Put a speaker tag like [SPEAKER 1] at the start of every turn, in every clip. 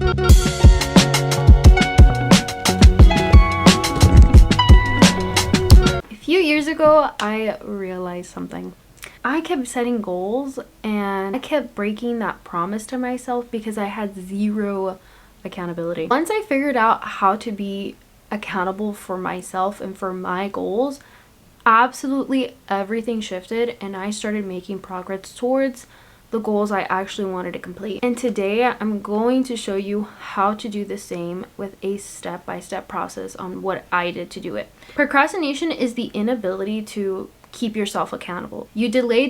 [SPEAKER 1] A few years ago, I realized something. I kept setting goals and I kept breaking that promise to myself because I had zero accountability. Once I figured out how to be accountable for myself and for my goals, absolutely everything shifted and I started making progress towards the goals I actually wanted to complete. And today I'm going to show you how to do the same with a step-by-step process on what I did to do it. Procrastination is the inability to keep yourself accountable. You delay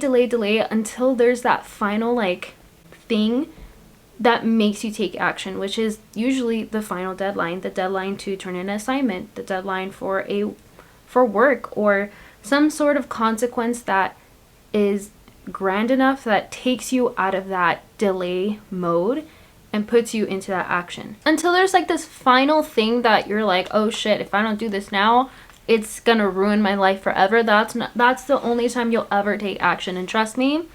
[SPEAKER 1] until there's that final thing that makes you take action, which is usually the final deadline, the deadline to turn in an assignment, the deadline for work, or some sort of consequence that is grand enough that takes you out of that delay mode and puts you into that action. Until there's this final thing that you're like, oh shit, if I don't do this now, it's gonna ruin my life forever. That's the only time you'll ever take action. And trust me,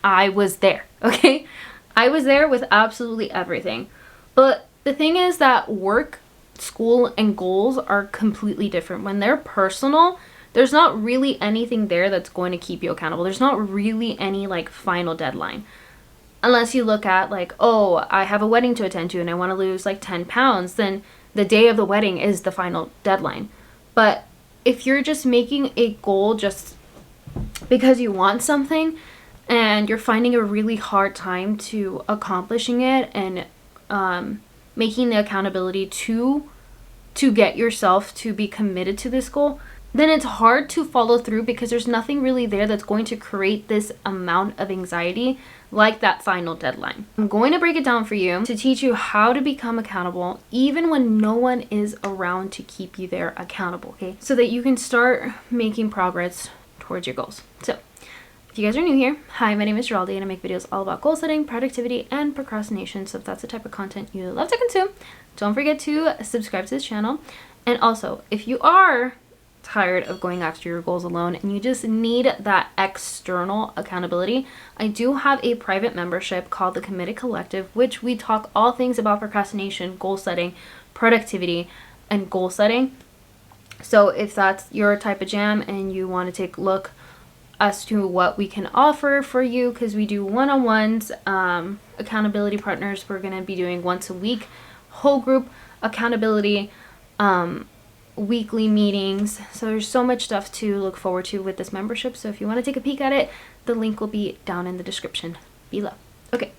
[SPEAKER 1] I was there, okay? I was there with absolutely everything. But the thing is that work, school, and goals are completely different. When they're personal, there's not really anything there that's going to keep you accountable. There's not really any final deadline. Unless you look at oh, I have a wedding to attend to and I want to lose 10 pounds, then the day of the wedding is the final deadline. But if you're just making a goal just because you want something and you're finding a really hard time to accomplishing it and making the accountability to get yourself to be committed to this goal, then it's hard to follow through because there's nothing really there that's going to create this amount of anxiety like that final deadline. I'm going to break it down for you to teach you how to become accountable even when no one is around to keep you there accountable, okay? So that you can start making progress towards your goals. So, if you guys are new here, hi, my name is Geraldi and I make videos all about goal setting, productivity, and procrastination. So if that's the type of content you love to consume, don't forget to subscribe to this channel. And also, if you are tired of going after your goals alone and you just need that external accountability, I do have a private membership called the Committed Collective, which we talk all things about procrastination, goal setting, productivity, and goal setting. So if that's your type of jam and you want to take a look as to what we can offer for you, because we do one-on-ones, accountability partners, we're going to be doing once a week, whole group accountability, weekly meetings. So there's so much stuff to look forward to with this membership. So if you want to take a peek at it, the link will be down in the description below. Okay,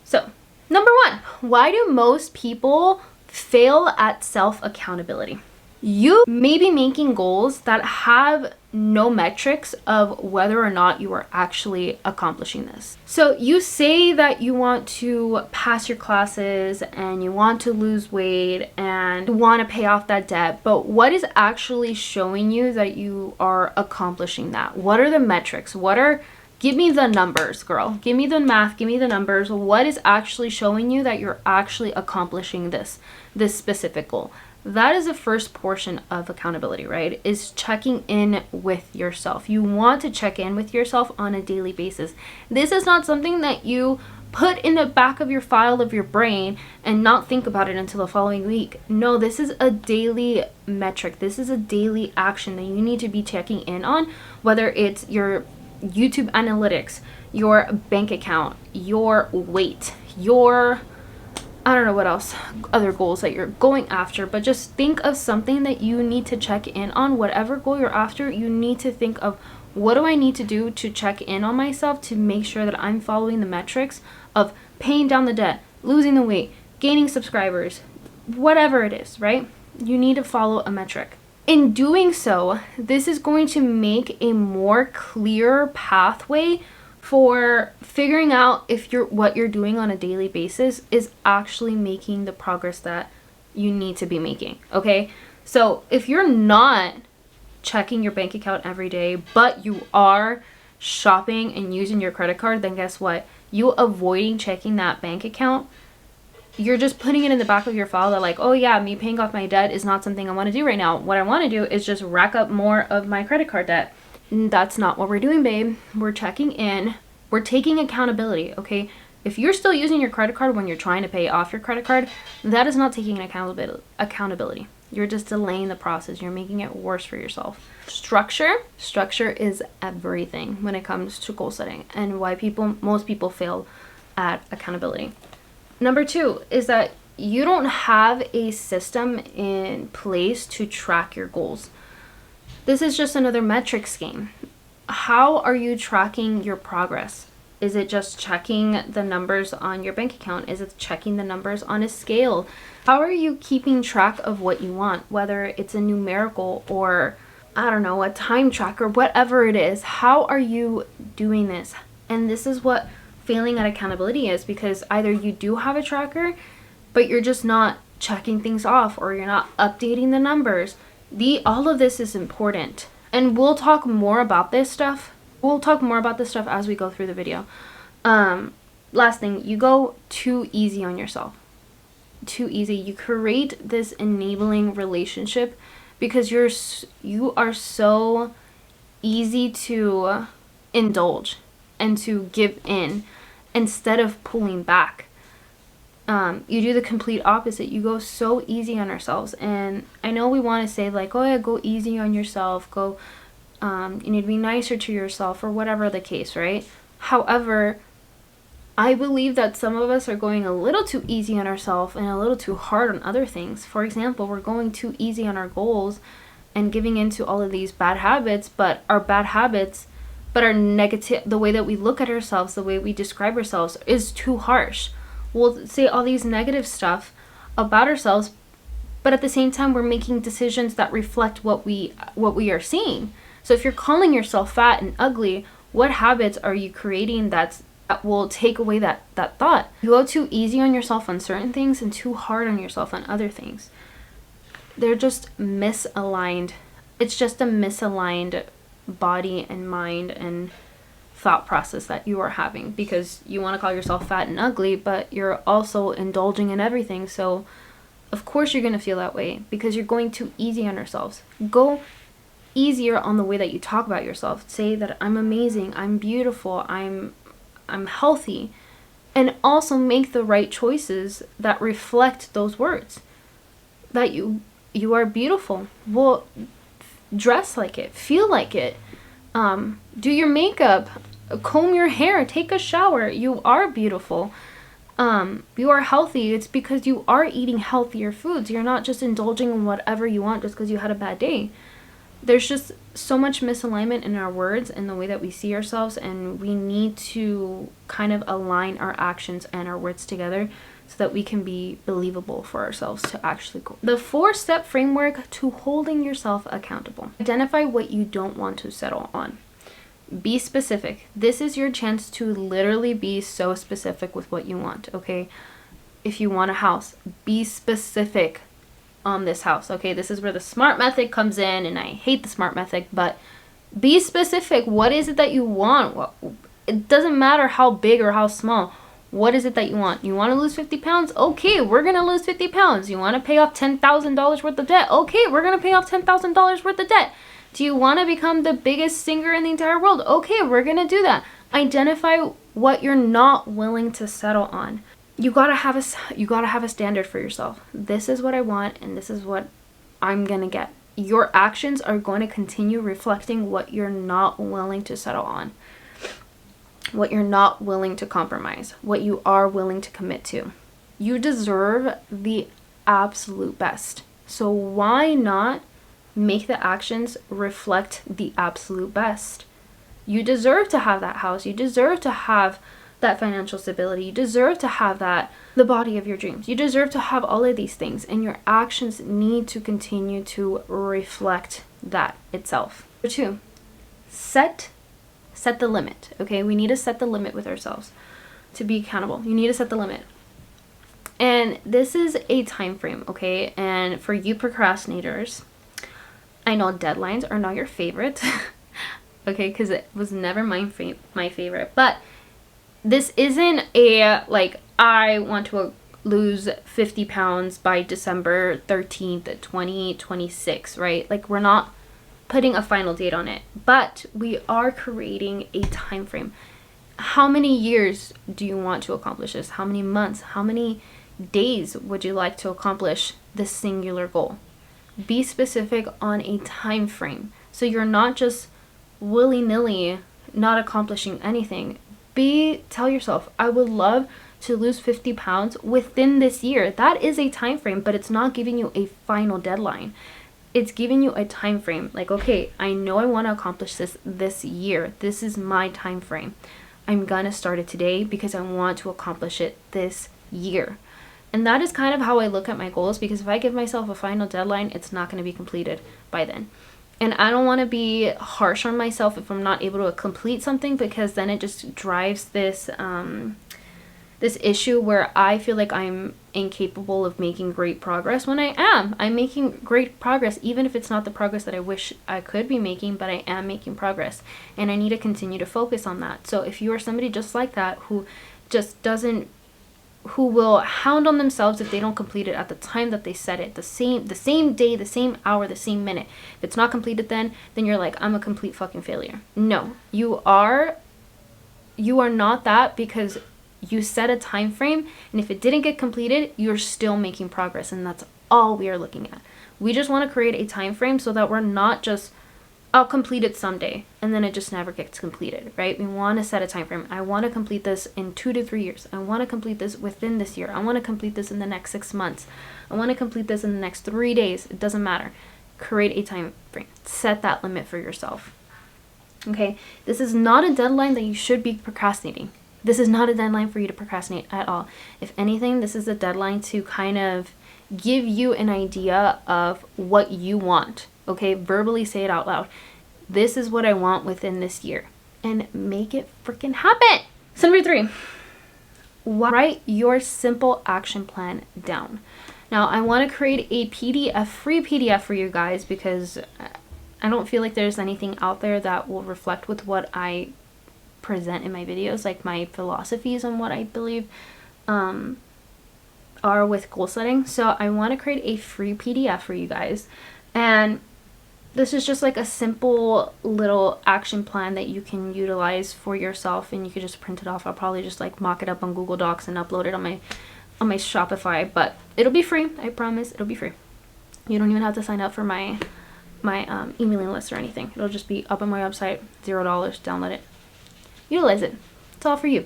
[SPEAKER 1] so number one, why do most people fail at self-accountability? You may be making goals that have no metrics of whether or not you are actually accomplishing this. So you say that you want to pass your classes and you want to lose weight and you want to pay off that debt, but what is actually showing you that you are accomplishing that? What are the metrics? Give me the numbers, girl. Give me the math, give me the numbers. What is actually showing you that you're actually accomplishing this specific goal? That is the first portion of accountability, right? Is checking in with yourself. You want to check in with yourself on a daily basis. This is not something that you put in the back of your file of your brain and not think about it until the following week. No, this is a daily metric. This is a daily action that you need to be checking in on, whether it's your YouTube analytics, your bank account, your weight, I don't know what else, other goals that you're going after, but just think of something that you need to check in on. Whatever goal you're after, you need to think of, what do I need to do to check in on myself to make sure that I'm following the metrics of paying down the debt, losing the weight, gaining subscribers, whatever it is, right? You need to follow a metric. In doing so, this is going to make a more clear pathway for figuring out if what you're doing on a daily basis is actually making the progress that you need to be making, okay? So if you're not checking your bank account every day, but you are shopping and using your credit card, then guess what? You avoiding checking that bank account, you're just putting it in the back of your file that oh yeah, me paying off my debt is not something I want to do right now. What I want to do is just rack up more of my credit card debt. That's not what we're doing, babe. We're checking in. We're taking accountability, okay? If you're still using your credit card when you're trying to pay off your credit card, that is not taking accountability. You're just delaying the process. You're making it worse for yourself. Structure is everything when it comes to goal setting, and why most people fail at accountability. Number 2 is that you don't have a system in place to track your goals. This is just another metrics game. How are you tracking your progress? Is it just checking the numbers on your bank account? Is it checking the numbers on a scale? How are you keeping track of what you want? Whether it's a numerical or, I don't know, a time tracker, whatever it is. How are you doing this? And this is what failing at accountability is, because either you do have a tracker, but you're just not checking things off, or you're not updating the numbers. All of this is important. And we'll talk more about this stuff. We'll talk more about this stuff as we go through the video. Last thing, you go too easy on yourself. Too easy. You create this enabling relationship because you are so easy to indulge and to give in instead of pulling back. You do the complete opposite. You go so easy on ourselves. And I know we want to say like, oh yeah, go easy on yourself. You need to be nicer to yourself, or whatever the case, right? However, I believe that some of us are going a little too easy on ourselves and a little too hard on other things. For example, we're going too easy on our goals and giving into all of these bad habits, but our negative, the way that we look at ourselves, the way we describe ourselves is too harsh. We'll say all these negative stuff about ourselves, but at the same time, we're making decisions that reflect what we are seeing. So if you're calling yourself fat and ugly, what habits are you creating that will take away that thought? You go too easy on yourself on certain things and too hard on yourself on other things. They're just misaligned. It's just a misaligned body and mind and thought process that you are having, because you want to call yourself fat and ugly, but you're also indulging in everything. So of course you're going to feel that way, because you're going too easy on yourselves. Go easier on the way that you talk about yourself. Say that I'm amazing, I'm beautiful, I'm healthy, and also make the right choices that reflect those words. That you are beautiful. Well, dress like it, feel like it, do your makeup, comb your hair, take a shower. You are beautiful. You are healthy. It's because you are eating healthier foods. You're not just indulging in whatever you want just because you had a bad day. There's just so much misalignment in our words and the way that we see ourselves, and we need to kind of align our actions and our words together so that we can be believable for ourselves to actually go. The 4-step framework to holding yourself accountable. Identify what you don't want to settle on. Be specific. This is your chance to literally be so specific with what you want, okay? If you want a house, be specific on this house, okay? This is where the SMART method comes in, and I hate the SMART method, but be specific. What is it that you want? It doesn't matter how big or how small. What is it that you want? You want to lose 50 pounds? Okay, we're going to lose 50 pounds. You want to pay off $10,000 worth of debt? Okay, we're going to pay off $10,000 worth of debt. Do you want to become the biggest singer in the entire world? Okay, we're going to do that. Identify what you're not willing to settle on. You gotta have a standard for yourself. This is what I want, and this is what I'm gonna get. Your actions are going to continue reflecting what you're not willing to settle on, what you're not willing to compromise, what you are willing to commit to. You deserve the absolute best. So why not make the actions reflect the absolute best? You deserve to have that house. You deserve to have that financial stability. You deserve to have the body of your dreams. You deserve to have all of these things, and your actions need to continue to reflect that itself. Number 2, set the limit, okay? We need to set the limit with ourselves to be accountable. You need to set the limit. And this is a time frame, okay? And for you procrastinators, I know deadlines are not your favorite, okay? Because it was never my favorite, but this isn't a, like, I want to lose 50 pounds by December 13th, 2026, right? Like, we're not putting a final date on it, but we are creating a time frame. how many years do you want to accomplish this? How many months? How many days would you like to accomplish this singular goal? Be specific on a time frame, so you're not just willy-nilly not accomplishing anything. Tell yourself, I would love to lose 50 pounds within this year. That is a time frame, but it's not giving you a final deadline. It's giving you a time frame. Like, okay, I know I want to accomplish this year. This is my time frame. I'm gonna start it today because I want to accomplish it this year. And that is kind of how I look at my goals, because if I give myself a final deadline, it's not going to be completed by then. And I don't want to be harsh on myself if I'm not able to complete something, because then it just drives this this issue where I feel like I'm incapable of making great progress, when I'm making great progress, even if it's not the progress that I wish I could be making, but I am making progress, and I need to continue to focus on that. So if you are somebody just like that, who will hound on themselves if they don't complete it at the time that they set it, the same day, the same hour, the same minute. If it's not completed then you're like, I'm a complete fucking failure. No, you are not that, because you set a time frame, and if it didn't get completed, you're still making progress, and that's all we are looking at. We just want to create a time frame so that we're not just, I'll complete it someday, and then it just never gets completed, right? We want to set a time frame. I want to complete this in 2 to 3 years. I want to complete this within this year. I want to complete this in the next 6 months. I want to complete this in the next 3 days. It doesn't matter. Create a time frame. Set that limit for yourself. Okay? This is not a deadline that you should be procrastinating. This is not a deadline for you to procrastinate at all. If anything, this is a deadline to kind of give you an idea of what you want. Okay, verbally say it out loud. This is what I want within this year, and make it freaking happen. So number 3, write your simple action plan down. Now, I want to create a free PDF for you guys, because I don't feel like there's anything out there that will reflect with what I present in my videos, like my philosophies on what I believe are with goal setting. So I want to create a free PDF for you guys, and this is just like a simple little action plan that you can utilize for yourself, and you can just print it off. I'll probably just like mock it up on Google Docs and upload it on my Shopify, but it'll be free. I promise, it'll be free. You don't even have to sign up for my emailing list or anything. It'll just be up on my website, $0. Download it, utilize it. It's all for you.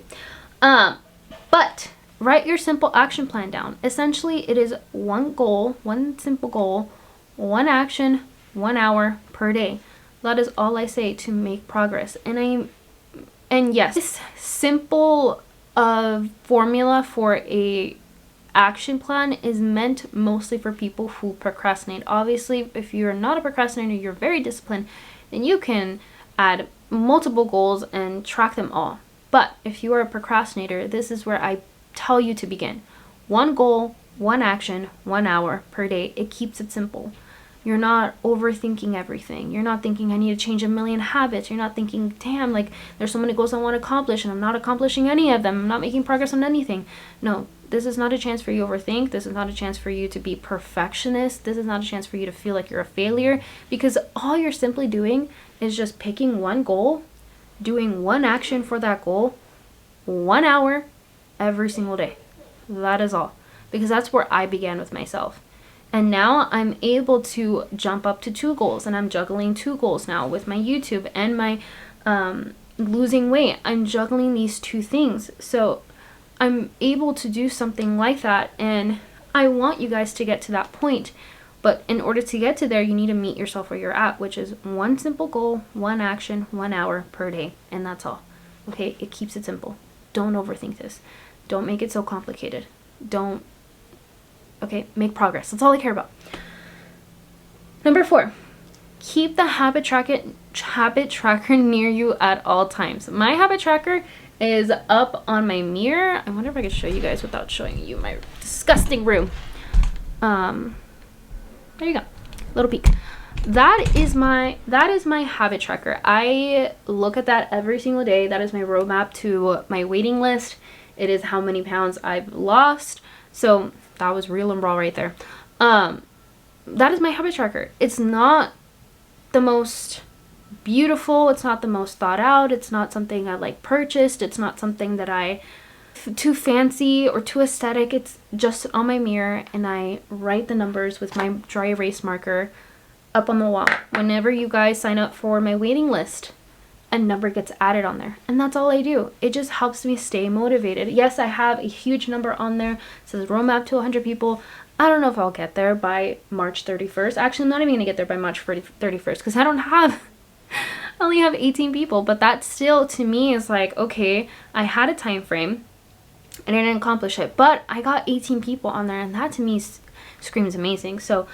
[SPEAKER 1] But write your simple action plan down. Essentially, it is one goal, one simple goal, one action, 1 hour per day. That is all I say to make progress. And yes, this simple formula for a action plan is meant mostly for people who procrastinate. Obviously, if you're not a procrastinator, you're very disciplined, then you can add multiple goals and track them all. But if you are a procrastinator, this is where I tell you to begin. One goal, one action, 1 hour per day. It keeps it simple. You're not overthinking everything. You're not thinking, I need to change 1 million habits. You're not thinking, damn, like there's so many goals I want to accomplish and I'm not accomplishing any of them. I'm not making progress on anything. No, this is not a chance for you to overthink. This is not a chance for you to be perfectionist. This is not a chance for you to feel like you're a failure, because all you're simply doing is just picking one goal, doing one action for that goal, 1 hour every single day. That is all. Because that's where I began with myself. And now I'm able to jump up to 2 goals, and I'm juggling 2 goals now with my YouTube and my losing weight. I'm juggling these 2 things. So I'm able to do something like that, and I want you guys to get to that point. But in order to get to there, you need to meet yourself where you're at, which is one simple goal, one action, 1 hour per day. And that's all. Okay? It keeps it simple. Don't overthink this. Don't make it so complicated. Okay, make progress. That's all I care about. Number 4, keep the habit tracker near you at all times. My habit tracker is up on my mirror. I wonder if I could show you guys without showing you my disgusting room. There you go. Little peek. That is my habit tracker. I look at that every single day. That is my roadmap to my waiting list. It is how many pounds I've lost. So that was real and raw right there. That is my habit tracker. It's not the most beautiful. It's not the most thought out. It's not something I like purchased. It's not something that I too fancy or too aesthetic. It's just on my mirror, and I write the numbers with my dry erase marker up on the wall. Whenever you guys sign up for my waiting list, a number gets added on there, and that's all I do. It just helps me stay motivated. Yes, I have a huge number on there. It says roadmap to 100 people. I don't know if I'll get there by March 31st. Actually, I'm not even gonna get there by March 31st because I don't have I only have 18 people, but that still to me is like, okay, I had a time frame and I didn't accomplish it, but I got 18 people on there, and that to me screams amazing. So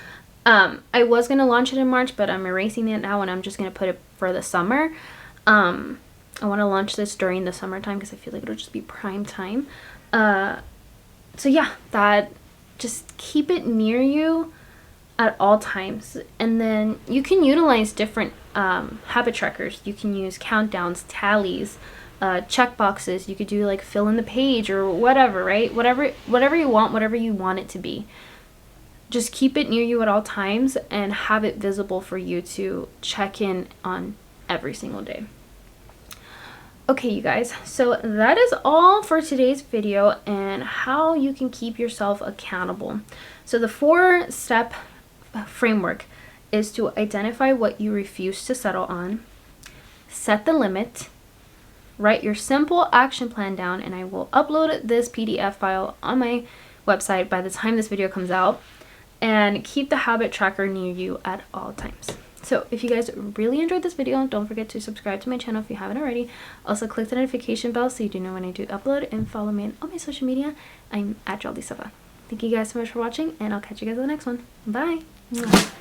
[SPEAKER 1] I was gonna launch it in March, but I'm erasing it now, and I'm just gonna put it for the summer. I want to launch this during the summertime because I feel like it'll just be prime time. So yeah, that, just keep it near you at all times, and then you can utilize different habit trackers. You can use countdowns, tallies, check boxes. You could do like fill in the page or whatever, right? Whatever you want it to be. Just keep it near you at all times and have it visible for you to check in on every single day. Okay, you guys, so that is all for today's video and how you can keep yourself accountable. So the 4-step framework is to identify what you refuse to settle on, set the limit, write your simple action plan down, and I will upload this PDF file on my website by the time this video comes out, and keep the habit tracker near you at all times. So if you guys really enjoyed this video, don't forget to subscribe to my channel if you haven't already. Also click the notification bell so you do know when I do upload, and follow me on all my social media. I'm at JoelDeSilva. Thank you guys so much for watching, and I'll catch you guys in the next one. Bye! Mwah.